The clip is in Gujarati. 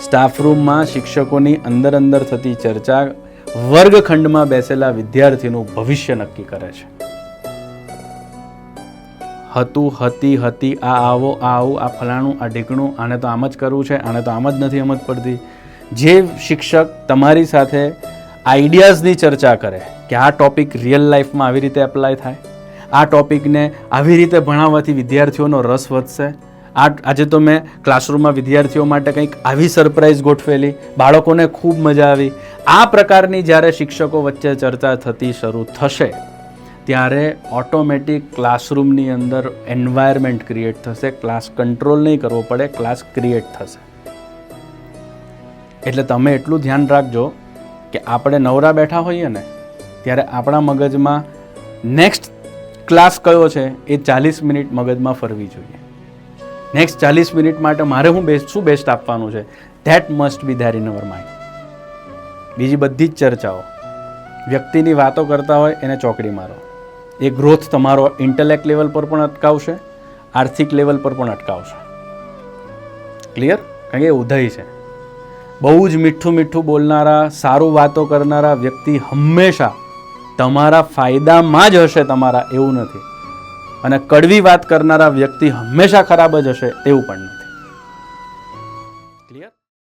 સ્ટાફ રૂમમાં શિક્ષકોની અંદર થતી ચર્ચા વર્ગખંડમાં બેસેલા વિદ્યાર્થીનું ભવિષ્ય નક્કી કરે છે. હતું, હતી, આ આવો, આ આવું, આ ફલાણું, આ ઢીકણું, આને તો આમ જ કરવું છે, આને તો આમ જ નથી સમજ પડતી. જે શિક્ષક તમારી સાથે આઈડિયાઝની ચર્ચા કરે કે આ ટોપિક રિયલ લાઈફમાં આવી રીતે એપ્લાય થાય, આ ટોપિકને આવી રીતે ભણાવવાથી વિદ્યાર્થીઓનો રસ વધશે. આજે તો મેં ક્લાસરૂમમાં વિદ્યાર્થીઓ માટે કંઈક આવી સરપ્રાઈઝ ગોઠવેલી, બાળકોને ખૂબ મજા આવી. આ પ્રકારની જ્યારે શિક્ષકો વચ્ચે ચર્ચા થતી શરૂ થશે ત્યારે ઓટોમેટિક ક્લાસરૂમની અંદર એન્વાયરમેન્ટ ક્રિએટ થશે. ક્લાસ કંટ્રોલ નહીં કરવો પડે, ક્લાસ ક્રિએટ થશે. એટલે તમે એટલું ધ્યાન રાખજો કે આપણે નવરા બેઠા હોઈએ ને ત્યારે આપણા મગજમાં નેક્સ્ટ ક્લાસ કયો છે એ 40 મિનિટ મગજમાં ફરવી જોઈએ. નેક્સ્ટ 40 મિનિટ માટે મારે શું બેસ્ટ આપવાનું છે, that must be there in our mind. બીજી બધી જ ચર્ચાઓ વ્યક્તિની વાતો કરતા હોય એને ચોકડી મારો. એ ગ્રોથ તમારો ઇન્ટેલેક્ટ લેવલ પર પણ અટકાવશે, આર્થિક લેવલ પર પણ અટકાવશે. ક્લિયર? કારણ કે એ ઉધઈ છે. બહુ જ મીઠું બોલનારા, સારું વાતો કરનારા વ્યક્તિ હંમેશા તમારા ફાયદામાં જ હશે, તમારા એવું નથી. અને કડવી વાત કરનારા વ્યક્તિ હંમેશા ખરાબ જ હશે એવું પણ નહીં.